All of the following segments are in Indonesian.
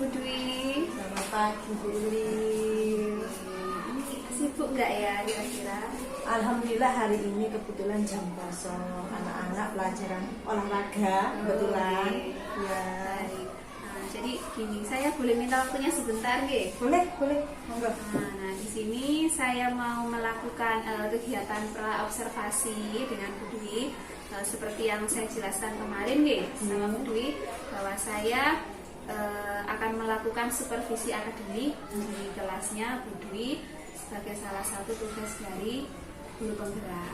Bu Dwi. Selamat pagi, Bu Dwi. Sibuk nggak ya kira-kira? Alhamdulillah hari ini kebetulan jam kosong anak-anak pelajaran olahraga kebetulan. Oke. Ya. Baik. Nah, jadi gini, saya boleh minta waktunya sebentar, nggih? Boleh, monggo. Nah, di sini saya mau melakukan kegiatan praobservasi dengan Bu Dwi. Seperti yang saya jelaskan kemarin, nggih, sama Bu Dwi, bahwa saya akan melakukan supervisi akademik di kelasnya Bu Dwi sebagai salah satu tugas dari guru penggerak.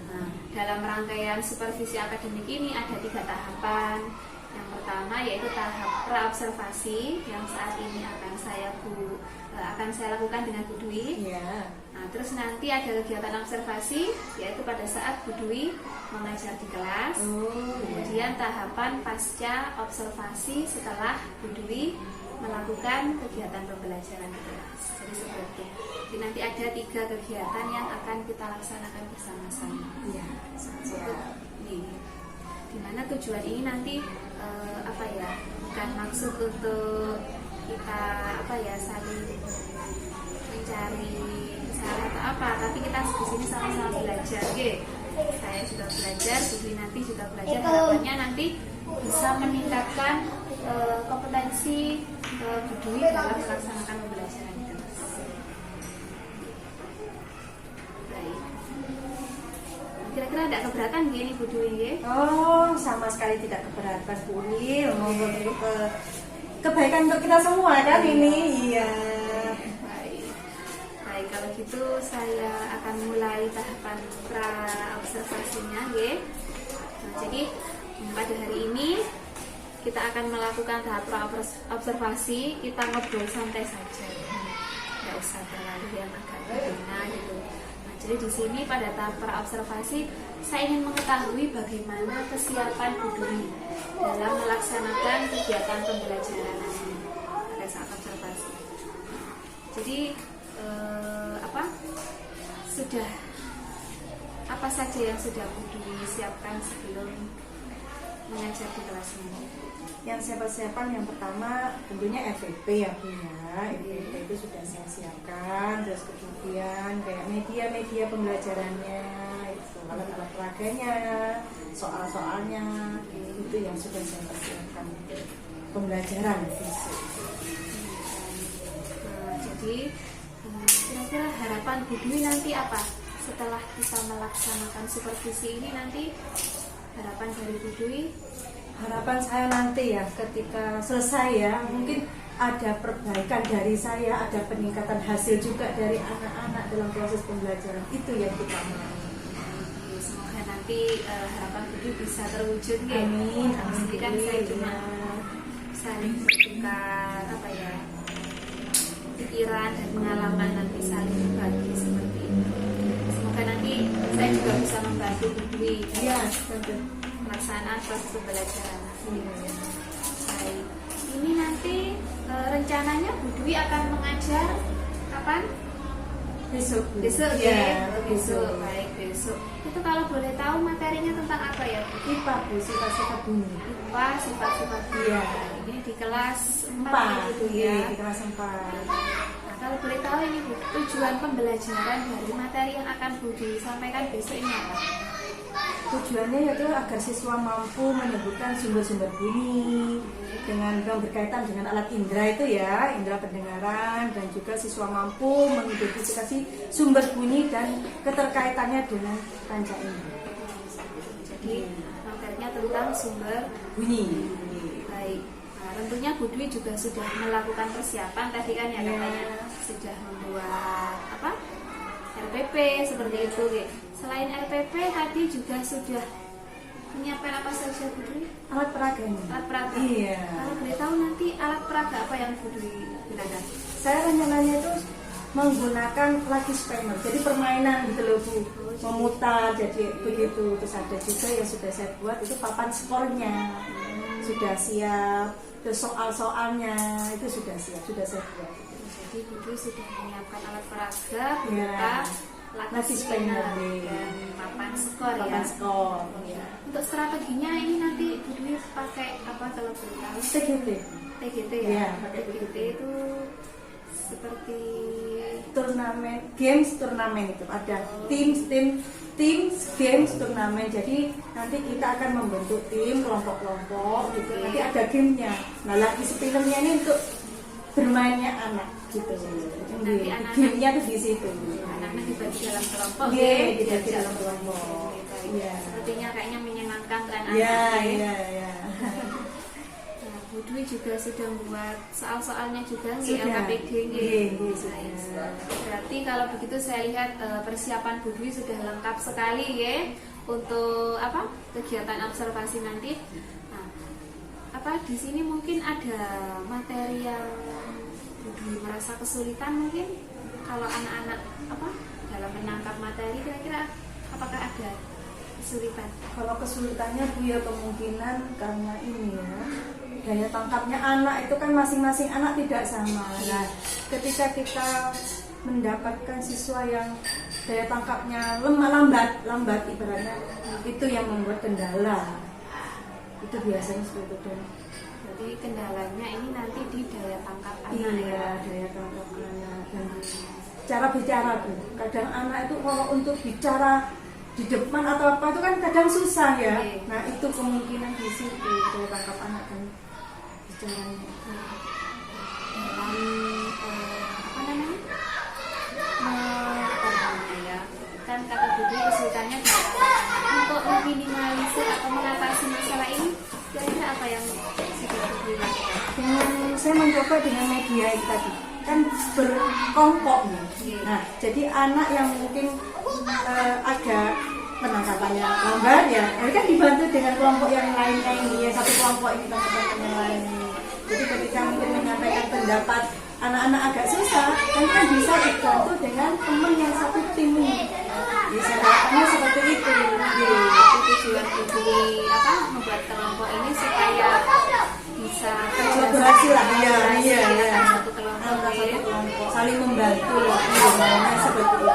Nah, dalam rangkaian supervisi akademik ini ada 3 tahapan. Yang pertama yaitu tahap praobservasi yang saat ini akan saya lakukan dengan Bu Dwi. Ya. Nah, terus nanti ada kegiatan observasi yaitu pada saat Bu Dwi mengajar di kelas. Kemudian tahapan pasca observasi setelah Bu Dwi melakukan kegiatan pembelajaran di kelas. Jadi seperti itu. Jadi nanti ada 3 kegiatan yang akan kita laksanakan bersama-sama. Ya. Dimana tujuan ini nanti bukan maksud untuk kita saling mencari salah atau apa, tapi kita di sini sama-sama belajar, gitu. Saya sudah belajar, Bu nanti juga belajar. Harapannya nanti bisa meningkatkan kompetensi Bu Dwi dalam melaksanakan pembelajaran itu. Baik. Kira-kira ada keberatan gini Bu Dwi? Oh, sama sekali tidak keberatan, Bu Dwi. Monggo ke kebaikan untuk kita semua kan ini. Iya. Baik, kalau gitu saya akan mulai tahapan pra-observasinya, ya. Nah, jadi pada hari ini kita akan melakukan tahap pra-observasi. Kita ngobrol santai saja, nggak usah terlalu yang agak berbeda gitu. Nah, jadi di sini pada tahap pra-observasi saya ingin mengetahui bagaimana kesiapan Bu Dwi dalam melaksanakan kegiatan pembelajaran ini pada saat observasi. Jadi sudah apa saja yang sudah Bu Dwi siapkan sebelum mengajar di kelas ini? Yang saya persiapkan yang pertama tentunya FVP ya Bu ya. FVP itu sudah saya siapkan. Terus kemudian kayak media pembelajarannya, itu alat-alat peraganya, soal-soalnya, itu yang sudah saya persiapkan untuk pembelajaran fisik. Jadi kira-kira harapan Bu Dwi nanti apa setelah kita melaksanakan supervisi ini? Nanti harapan dari Bu Dwi? Harapan saya nanti ya ketika selesai ya, mungkin ada perbaikan dari saya, ada peningkatan hasil juga dari anak-anak dalam proses pembelajaran. Itu yang kita mau. Semoga nanti harapan Bu Dwi bisa terwujud, ya. Amin. Jadi kan saya cuma saling bertukar pikiran dan pengalaman, nanti saling berbagi seperti itu. Semoga nanti saya juga bisa membantu Bu Dwi pelaksanaan proses pembelajaran. Baik. Ini nanti rencananya Bu Dwi akan mengajar kapan? Besok ya. besok. Baik, besok. Itu kalau boleh tahu materinya tentang apa ya, Bu? IPA Bu, sifat-sifat bumi. IPA, sifat-sifat bumi. Iya. Ini di kelas 4 gitu ya. Iya, di kelas 4. Nah, kalau boleh tahu ini Bu, tujuan pembelajaran dari materi yang akan Bu disampaikan besok ini apa? Tujuannya yaitu agar siswa mampu menyebutkan sumber-sumber bunyi dengan berkaitan dengan alat indera itu ya, indera pendengaran, dan juga siswa mampu mengidentifikasi sumber bunyi dan keterkaitannya dengan panca indera. Jadi materinya tentang sumber Bunyi. Baik. Nah, tentunya Bu Dwi juga sudah melakukan persiapan tadi kan ya, katanya sudah membuat RPP seperti itu. Selain RPP tadi juga sudah menyiapkan apa saja Bu Dwi? Alat peraganya. Alat peraga. Iya. Kalau boleh tahu nanti alat peraga apa yang Bu Dwi gunakan? Saya rencananya itu menggunakan lucky spinner, jadi permainan gitu loh Bu, memutar jadi begitu. Terus ada juga yang sudah saya buat itu papan skornya, sudah siap. Terus soal-soalnya itu sudah siap, sudah saya buat. Jadi Bu Dwi sudah menyiapkan alat peraga berupa Lakus spanner dan papan skor ya. papan skor ya. Untuk strateginya ini nanti Bu Dwi pakai apa kalau boleh tahu? TGT TGT ya. Iya, pakai TGT itu seperti turnamen, turnamen itu ada games turnamen. Jadi nanti kita akan membentuk tim kelompok-kelompok gitu. Nanti ada gamenya. Nah, lagi filmnya ini untuk bermainnya anak gitu. Nanti anak-anak- Gamenya tuh di situ. anak-anak dibagi dalam kelompok. Iya, ya. dibagi dalam kelompok. Iya. Sepertinya kayaknya menyenangkan kan Iya, anak-anak. iya, iya. Nah, Bu Dwi juga sudah membuat soal-soalnya juga nih Sudah. LKPD nih. Iya, sudah. Berarti kalau begitu saya lihat persiapan Bu Dwi sudah lengkap sekali ya untuk apa kegiatan observasi nanti. Nah, apa di sini mungkin ada materi yang Bu Dwi merasa kesulitan mungkin kalau anak-anak apa dalam menangkap materi kira-kira apakah ada kesulitan? Kalau kesulitannya Bu ya kemungkinan karena ini ya daya tangkapnya anak itu kan masing-masing anak tidak sama. Nah, ketika kita mendapatkan siswa yang daya tangkapnya lambat ibaratnya itu yang membuat kendala. Itu biasanya seperti itu. Jadi kendalanya ini nanti di daya tangkap anak Iya, ya. daya tangkap anak dan cara bicara Bu. Kadang anak itu kalau untuk bicara di depan atau apa itu kan kadang susah ya. Iya. Nah, itu kemungkinan di situ daya tangkap anak dan bicaranya. Dalam apa namanya apa namanya ya kan kata Bu Dwi kesulitannya di anak. Untuk meminimalisir atau mengatasi masalah ini kira-kira apa yang sudah Bu Dwi lakukan? Dengan saya mencoba dengan media itu tadi kan berkelompok nih. Iya. Nah, jadi anak yang mungkin agak penangkapannya lambat ya, kan dibantu dengan kelompok yang lainnya ini ya, satu kelompok ini teman-teman yang lain ini. Jadi ketika mungkin menyampaikan pendapat anak-anak agak susah, kan bisa dibantu dengan teman yang satu tim ini. Bisa harapannya seperti itu. Itu tujuan Bu Dwi apa membuat kelompok ini supaya bisa Kolaborasi lah, iya. antara satu kelompok Antara ya. satu kelompok saling membantu lah, sebenarnya seperti itu.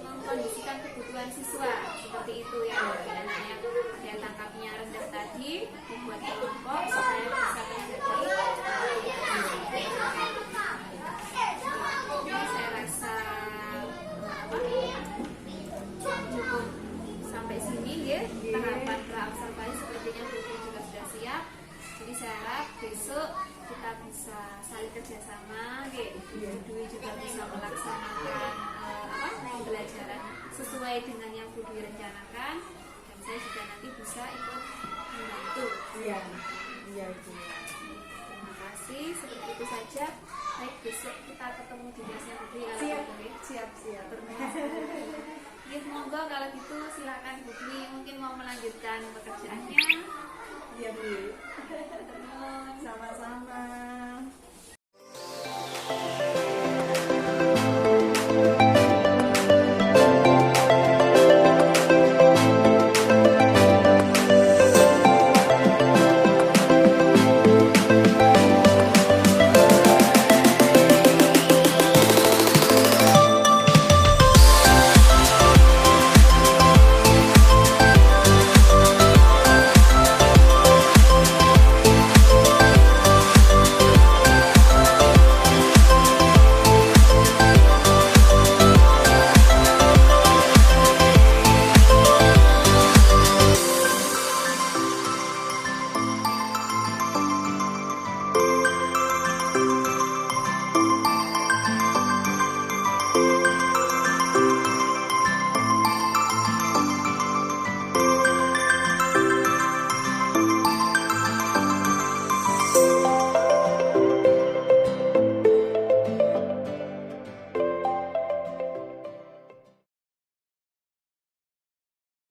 Mengkondisikan kebutuhan siswa seperti itu ya, anak yang daya tangkapnya rendah tadi membuat kelompok supaya bisa terjadi. Ini saya rasa apa, cukup sampai sini ya tahapan pra-observasi sepertinya Bu Dwi juga sudah siap. Jadi saya harap besok kita bisa saling kerjasama, Bu Dwi juga bisa melaksanakan pembelajaran sesuai dengan yang Bu Dwi rencanakan, dan saya juga nanti bisa ikut membantu. Iya itu. Terima kasih, seperti itu saja. Baik, besok kita ketemu di kelasnya Bu Dwi kalau Siap. Bu Dwi. Siap. Ya, monggo kalau gitu silakan Bu Dwi mungkin mau melanjutkan pekerjaannya. Iya Bu. Terus Sama-sama.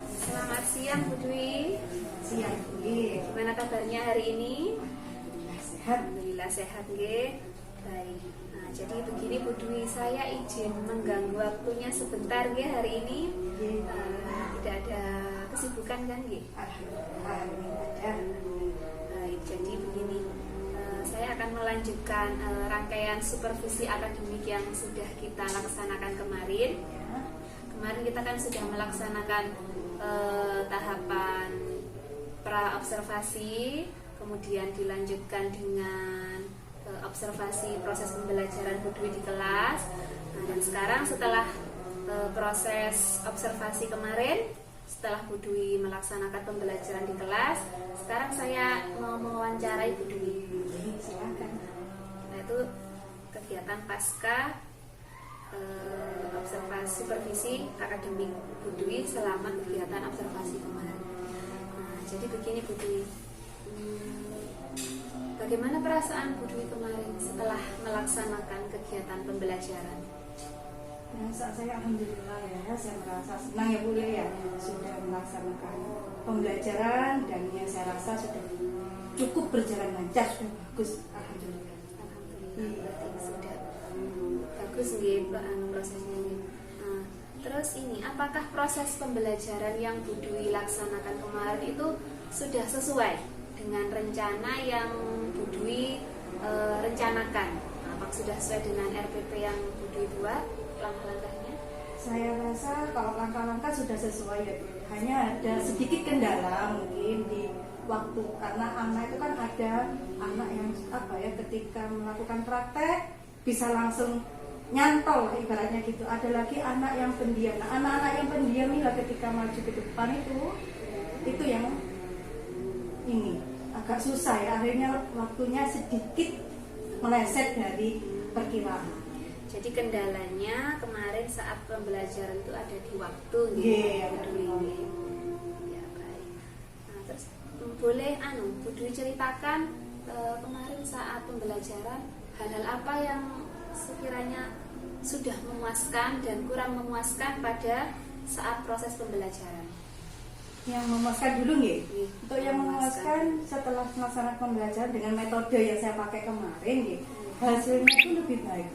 selamat siang Bu Dwi. Siap Bu. Gimana kabarnya hari ini? Sehat. Alhamdulillah sehat nggih. Baik. Nah, jadi begini Bu Dwi, saya izin mengganggu waktunya sebentar ya hari ini. Tidak ada kesibukan kan nggih? Alhamdulillah. Baik, jadi begini. Saya akan melanjutkan rangkaian supervisi akademik yang sudah kita laksanakan kemarin. Kemarin kita kan sudah melaksanakan tahapan pra-observasi, kemudian dilanjutkan dengan observasi proses pembelajaran Bu Dwi di kelas. Nah, dan sekarang setelah proses observasi kemarin, setelah Bu Dwi melaksanakan pembelajaran di kelas, sekarang saya mau mewawancarai Bu Dwi. Silakan. Nah, itu kegiatan pasca observasi supervisi akademik Bu Dwi selama kegiatan observasi kemarin. Nah, jadi begini Bu Dwi, bagaimana perasaan Bu Dwi kemarin setelah melaksanakan kegiatan pembelajaran? Saat saya alhamdulillah ya, saya merasa senang ya Bu ya, sudah melaksanakan pembelajaran dan ya saya rasa sudah cukup berjalan lancar, sudah bagus, alhamdulillah. Alhamdulillah, berarti sudah bagus nggih prosesnya nggih. Nah, terus ini, apakah proses pembelajaran yang Bu Dwi laksanakan kemarin itu sudah sesuai dengan rencana yang Bu Dwi rencanakan? Apakah sudah sesuai dengan RPP yang Bu Dwi buat langkah-langkahnya? Saya rasa kalau langkah-langkah sudah sesuai ya Bu. Hanya ada sedikit kendala mungkin di waktu, karena anak itu kan ada anak yang ketika melakukan praktek bisa langsung nyantol ibaratnya gitu. Ada lagi anak yang pendiam. Nah, anak-anak yang pendiam ini ketika maju ke depan itu yang ini agak susah ya, akhirnya waktunya sedikit meleset dari perkiraan. Jadi kendalanya kemarin saat pembelajaran itu ada di waktu gitu. Iya, Ya, baik. Nah, terus boleh Bu Dwi ceritakan kemarin saat pembelajaran hal-hal apa yang sekiranya sudah memuaskan dan kurang memuaskan pada saat proses pembelajaran? Yang memuaskan dulu nggih. Untuk yang memuaskan setelah melaksanakan pembelajaran dengan metode yang saya pakai kemarin nggih, hasilnya itu lebih baik.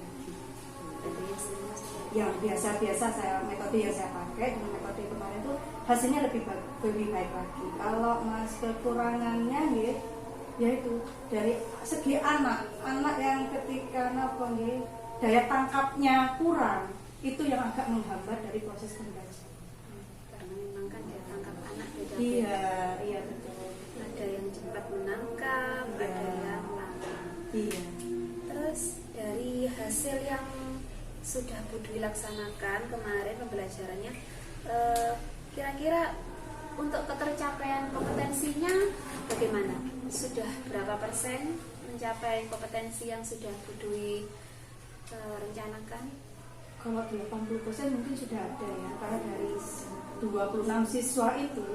Yang biasa-biasa metode yang saya pakai dengan metode kemarin itu hasilnya lebih baik lagi. Kalau mas kekurangannya nggih, yaitu dari segi anak yang ketika daya tangkapnya kurang, itu yang agak menghambat dari proses pembelajaran. Karena memang kan daya tangkap anak beda-beda. Iya betul. Ada yang cepat menangkap, ada yang lambat. Iya. Terus dari hasil yang sudah Bu Dwi laksanakan kemarin pembelajarannya, kira-kira untuk ketercapaian kompetensinya bagaimana? Sudah berapa persen mencapai kompetensi yang sudah Bu Dwi rencanakan? Kalau 80% mungkin sudah ada ya, karena dari 26 siswa itu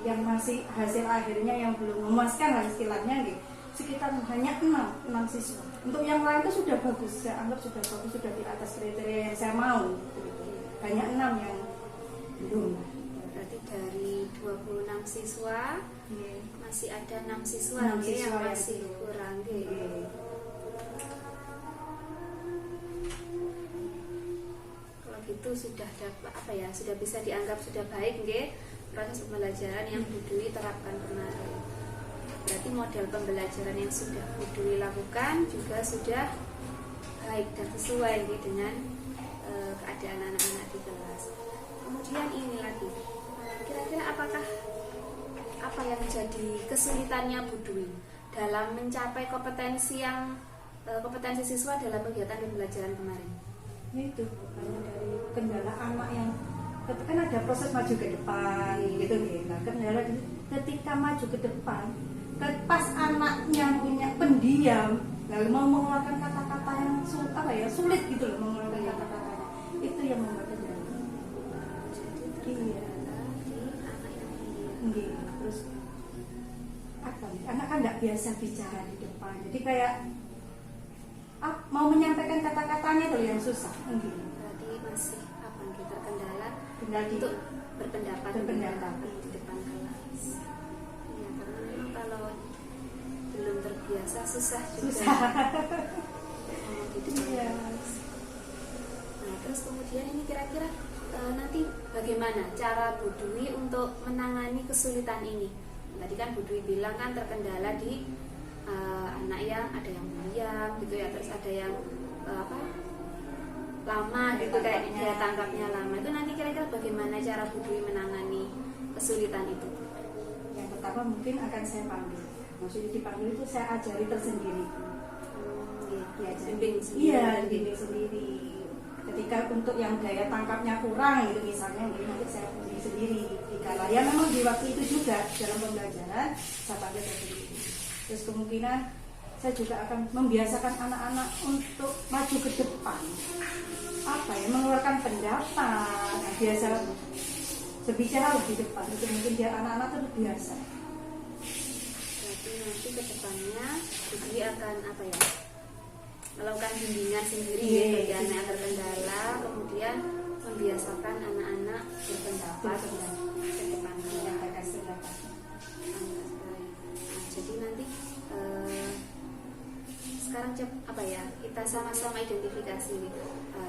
yang masih hasil akhirnya yang belum memuaskan lah istilahnya gitu, sekitar hanya 6 siswa. Untuk yang lain itu sudah bagus, saya anggap sudah bagus, sudah di atas kriteria yang saya mau gitu. Hanya 6 yang belum. Berarti dari 26 siswa masih ada 6 siswa, yang masih kurang gitu. Kalau gitu sudah dapat sudah bisa dianggap sudah baik nggih proses pembelajaran yang Bu Dwi terapkan kemarin. Berarti model pembelajaran yang sudah Bu Dwi lakukan juga sudah baik dan sesuai dengan keadaan anak-anak di kelas. Kemudian ini lagi, kira-kira apa yang jadi kesulitannya Bu Dwi dalam mencapai kompetensi siswa dalam kegiatan pembelajaran kemarin? Itu hanya dari kendala anak yang kan ada proses maju ke depan gitu nih. Nah, kendala ketika maju ke depan, pas anaknya punya pendiam, lalu mau mengeluarkan kata-kata yang sulit gitu loh, mengeluarkan kata-katanya, itu yang membuat kendala. Iya. Terus anak kan nggak biasa bicara di depan, jadi kayak mau menyampaikan kata-katanya tuh yang susah. Berarti masih terkendala untuk berpendapat di depan kelas. Ya, karena memang kalau belum terbiasa susah juga. di depan Iya. kelas. Nah, terus kemudian ini kira-kira nanti bagaimana cara Bu Dwi untuk menangani kesulitan ini? Tadi kan Bu Dwi bilang kan terkendala di anak yang ada yang diam gitu ya, terus ada yang lama gitu kayak daya tangkapnya lama. Itu nanti kira-kira bagaimana cara Bu Dwi menangani kesulitan itu? Yang pertama mungkin akan saya panggil. Maksudnya dipanggil itu saya ajari tersendiri. Bimbing sendiri. Iya, bimbing sendiri. Ketika untuk yang daya tangkapnya kurang gitu misalnya, nanti saya bimbing sendiri. Dikala ya memang di waktu itu juga dalam pembelajaran saya panggil tersendiri. Terus kemungkinan saya juga akan membiasakan anak-anak untuk maju ke depan, mengeluarkan pendapat, biasa berbicara lebih depan. Itu mungkin biar anak-anak itu biasa. Berarti nanti ke depannya Bu Dwi akan melakukan bimbingan sendiri bagi anak yang terkendala, kemudian membiasakan anak-anak berpendapat dan ke depannya menyampaikan pendapat. Jadi nanti sekarang kita sama-sama identifikasi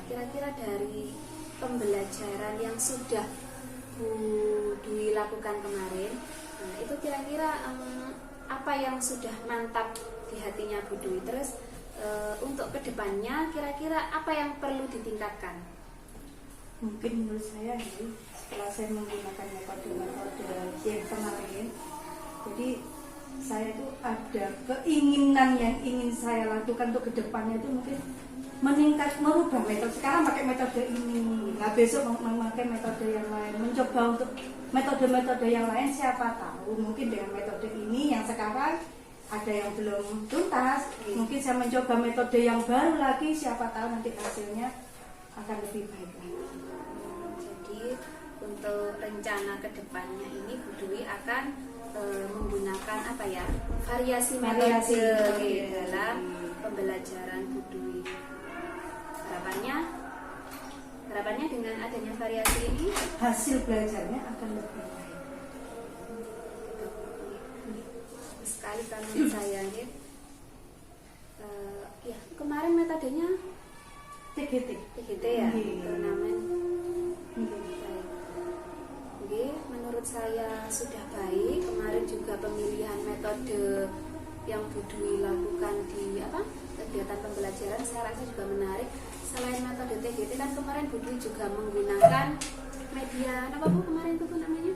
kira-kira dari pembelajaran yang sudah Bu Dwi lakukan kemarin, itu kira-kira apa yang sudah mantap di hatinya Bu Dwi, terus untuk kedepannya kira-kira apa yang perlu ditingkatkan? Mungkin menurut saya ini setelah saya menggunakan metode yang kemarin, jadi saya itu ada keinginan yang ingin saya lakukan untuk kedepannya itu mungkin merubah metode. Sekarang pakai metode ini, nah besok memakai metode yang lain, mencoba untuk metode-metode yang lain. Siapa tahu mungkin dengan metode ini yang sekarang ada yang belum tuntas, mungkin saya mencoba metode yang baru lagi, siapa tahu nanti hasilnya akan lebih baik lagi. Jadi untuk rencana kedepannya ini Bu Dwi akan menggunakan variasi metode dalam pembelajaran Bu Dwi. Harapannya dengan adanya variasi ini hasil belajarnya akan lebih baik. Sekali karena saya kemarin metodenya TGT ya, turnamen. Baik. Menurut saya sudah baik. Kemarin juga pemilihan metode yang Bu Dwi lakukan di kegiatan pembelajaran saya rasa juga menarik. Selain metode TGT kan kemarin Bu Dwi juga menggunakan media Bu kemarin itu namanya?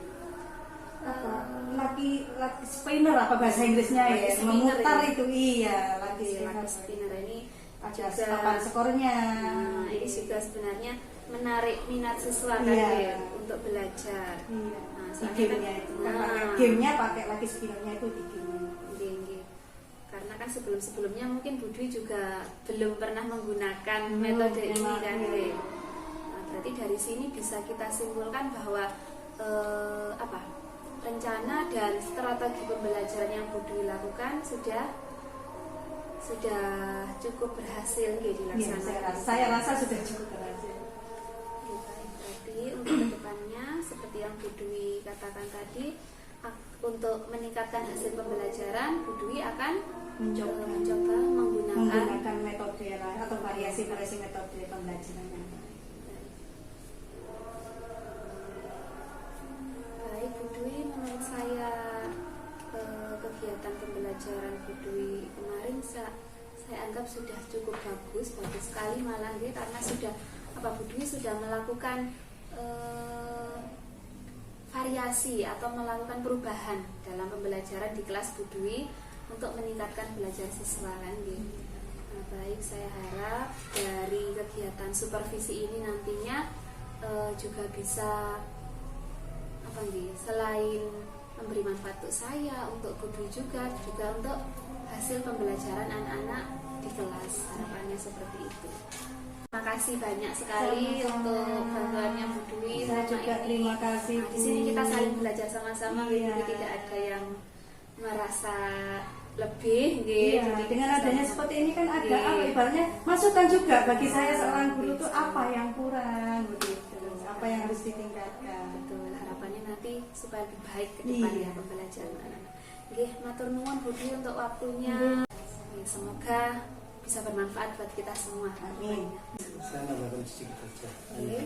Laki spinner bahasa Inggrisnya ya, memutar itu laki spinner ini ada papan skornya. Ini juga sebenarnya menarik minat siswa untuk belajar. Gamenya pakai laki spinnernya itu di game. Karena kan sebelumnya mungkin Bu Dwi juga belum pernah menggunakan metode ini kan. Berarti dari sini bisa kita simpulkan bahwa rencana dan strategi pembelajaran yang Bu Dwi lakukan sudah cukup berhasil dilaksanakan. Saya rasa sudah cukup berhasil. Berarti untuk kedepannya seperti yang Bu Dwi katakan tadi, untuk meningkatkan hasil pembelajaran Bu Dwi akan mencoba menggunakan metode lain atau variasi metode pembelajaran. Baik Bu Dwi, menurut saya kegiatan pembelajaran Bu Dwi kemarin saya anggap sudah cukup bagus sekali malah karena Bu Dwi sudah melakukan variasi atau melakukan perubahan dalam pembelajaran di kelas Bu Dwi untuk meningkatkan belajar siswa kan baik, saya harap dari kegiatan supervisi ini nantinya juga bisa selain memberi manfaat untuk saya, untuk Bu Dwi juga untuk hasil pembelajaran anak-anak di kelas. Harapannya seperti itu. Terima kasih banyak sekali untuk bantuannya Bu Dwi. Saya juga terima kasih. Di sini kita saling belajar sama-sama, jadi tidak ada yang merasa lebih. Dengan adanya seperti ini kan ada ibaratnya masukan juga bagi saya seorang guru itu apa yang kurang apa yang harus ditingkatkan. Betul, harapannya nanti supaya lebih baik ke depannya pembelajaran anak-anak. Matur nuwun Bu Dwi untuk waktunya. Semoga bisa bermanfaat buat kita semua. Amin. Saya nambahkan sedikit saja. Oke.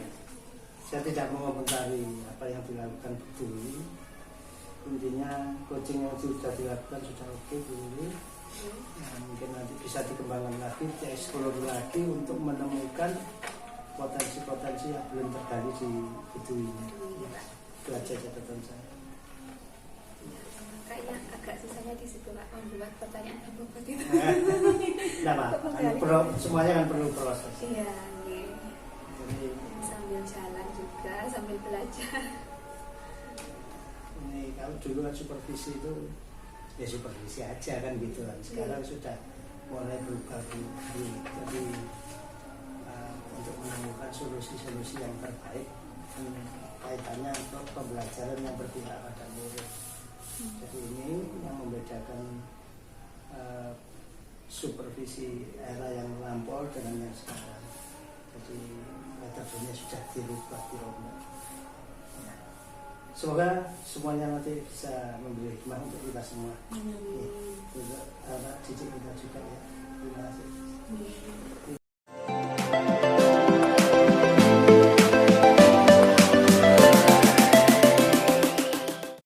Saya tidak mau mengomentari apa yang dilakukan Bu Dwi. Intinya coaching yang sudah dilakukan sudah oke Bu Dwi. Nah, mungkin nanti bisa dikembangkan lagi, dieksplor lagi untuk menemukan potensi-potensi yang belum tergali di Bu Dwi ini. Itu aja catatan saya. Kayaknya agak susahnya di situ Pak, membuat pertanyaan yang bobot itu. Tidak apa, semuanya kan perlu proses. Iya, nih. Jadi Sambil jalan juga, sambil belajar. ini kalau dulu kan supervisi itu ya supervisi aja kan gitu kan. Sekarang sudah mulai berubah Bu. Jadi untuk menemukan solusi-solusi yang terbaik kaitannya untuk pembelajaran yang berpihak pada murid. Jadi ini yang membedakan supervisi era yang lampau dengan yang sekarang. Jadi metodenya sudah dirubah, dirombak. Semoga semuanya nanti bisa memberi hikmah untuk kita semua. Untuk anak didik kita juga ya. Terima kasih.